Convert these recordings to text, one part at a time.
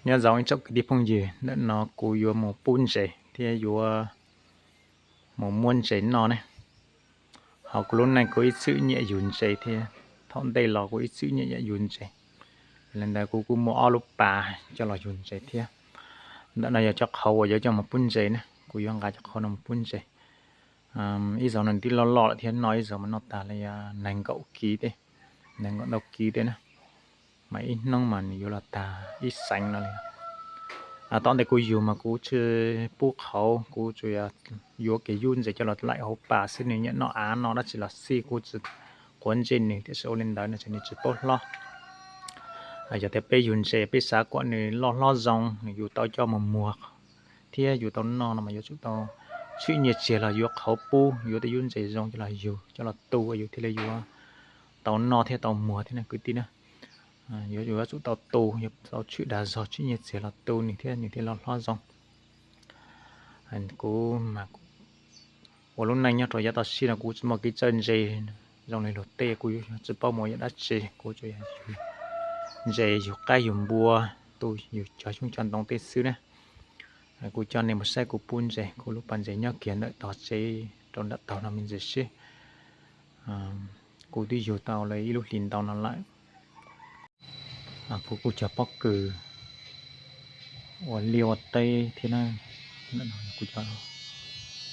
nhớ giống chốc cái đi phong gì để nó cù vô một bún rể thì vô một muôn rể nó này họ luôn này có ít sự nhẹ dùn rể thì thọn đây là có ít sự nhẹ nhẹ dùn rể lần đây cú mua alu bà cho là dùn rể thì đã này cho khâu ở cho một bún rể này cú vô ngã cho khâu một bún rể ý giờ này đi lo lo thì nói giờ mà nó ta là nành cậu ký đấy nành cậu đâu ký đấy nè mà ít nông mà nhiều là ta ít xanh nó tao để cô dùng mà cô chơi bút khẩu cô chơi vô cái yun để cho nó lại hộp bà xin này nhận nó nó đã chỉ là si cô chỉ cuốn trên này thì số lên đó là chỉ chỉ bút lo giờ thì bây yun sẽ bây sáng quan này lo rong dù tao cho mà mùa thì dù tao mà dù chúng tao suy nhiệt chỉ là vô khẩu pu dù tao yun sẽ rong cho là dù cho là tu dù thì là dù tao theo tao mùa thế này cứ tin nè nhớ dù chúng tao tu nhớ tao chuyện đã rõ chuyện nhiệt sẽ là tu như thế lo rong anh cố mà ở lúc này nhá rồi giờ tao xin là cố một cái chân dây dòng này lột tê cố chỉ bao mỗi đã chỉ cố chơi dây dù cái dùng bùa tôi dù cho chúng chân đông tê xứ nè cố cho nên một xe cố bún dây cố lúc bàn dây nhá kiến đợi tao dây trong đất tao là mình dây xí cố đi dù tao lấy lúc liền tao nó lại cố chờ bóc cử ở liều tây thế này cố cho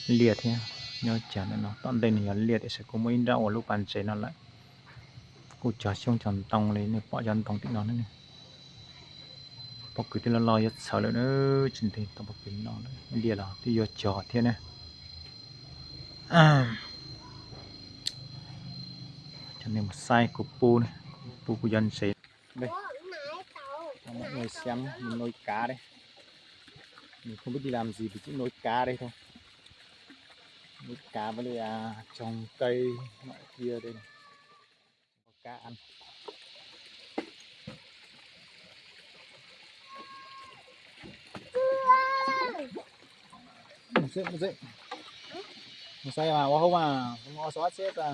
liệt thế nhớ chả nó tận đây này liệt sẽ có mấy đau ở lúc bàn dây nó lại cô cho xong chọn tông lấy này bỏ chân tông tí nó này bọc cứ tên là lo nhất sợ nữa chính thì tao bọc kín nó đấy là thì giờ trò thế này cho nên một sai của pu này pu của dân sẽ đây cho mọi người xem mình nuôi cá đây mình không biết đi làm gì thì chỉ nuôi cá đây thôi nuôi cá với lại trồng cây mọi kia đây này. Có cá ăn một dậy một say mà qua không không có xóa chết này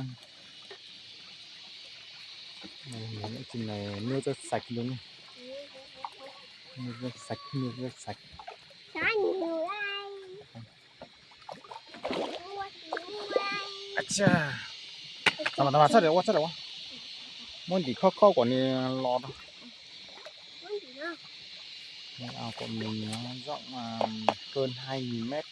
chừng này nước rất sạch luôn nước rất sạch Acha, tao mà sao được quá, muốn thì khó của này lọt đâu, ao của mình nó rộng hơn 2.000 mét,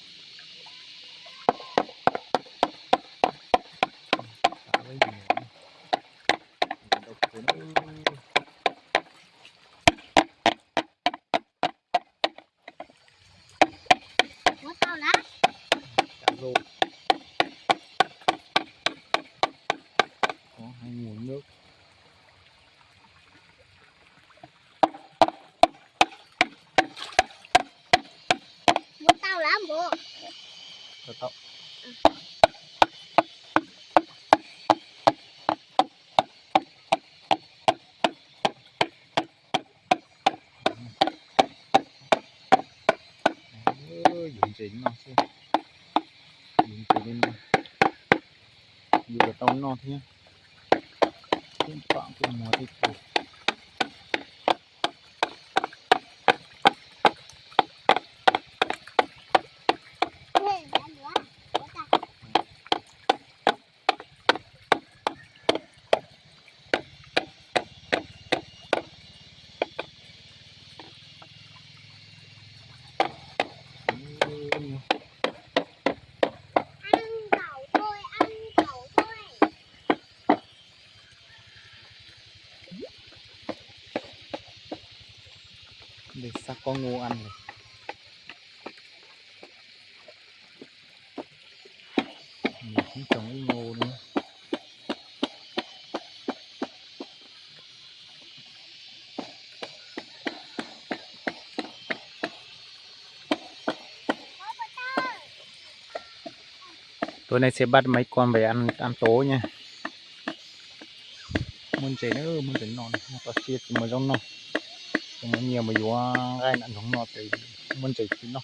có 2 nguồn nước. Bố tao lắm bố. Tao. Dùng chính mà xem. Dùng chính lên. Dùng cái tông nó thế nhá. Cũng quạng cũng nói thì để sắc có ngô ăn này. Mình cũng trồng cái ngô nữa. Tối nay sẽ bắt mấy con về ăn tố nha. Muốn chế nữa, muốn chế non, có xiết mà giống non. Không có nhiều mà dù gai nặng giống non thì muốn chế chín non.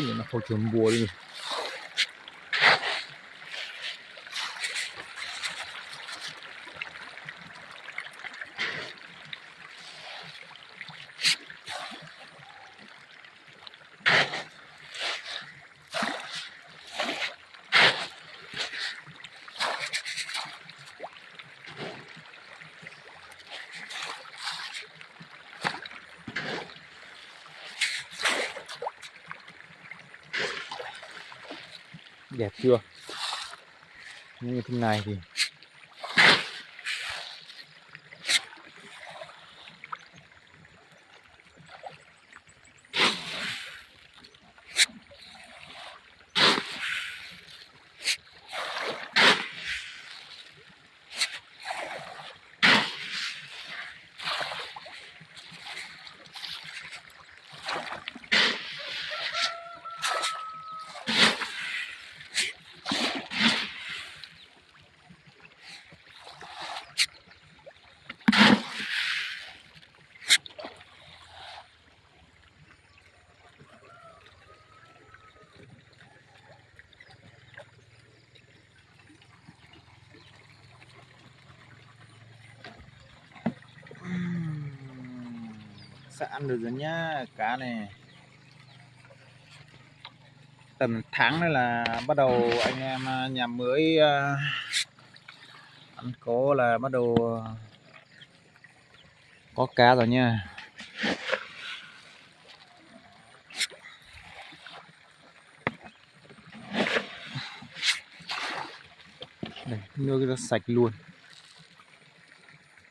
ôi nó không chuẩn bùa đi đẹp chưa như thế này thì sẽ ăn được rồi nhá. Cá này tầm tháng nữa là bắt đầu anh em nhà mới ăn có là bắt đầu có cá rồi nha. Đây, nước rất sạch luôn.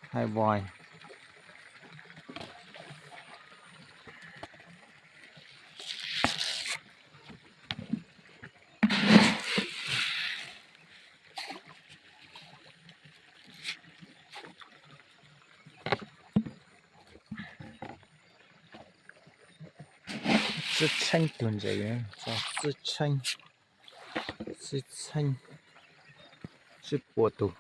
Hai vòi. Rất chanh tuần giấy đấy. Rất chanh. Rất chanh. Rất bùa tù.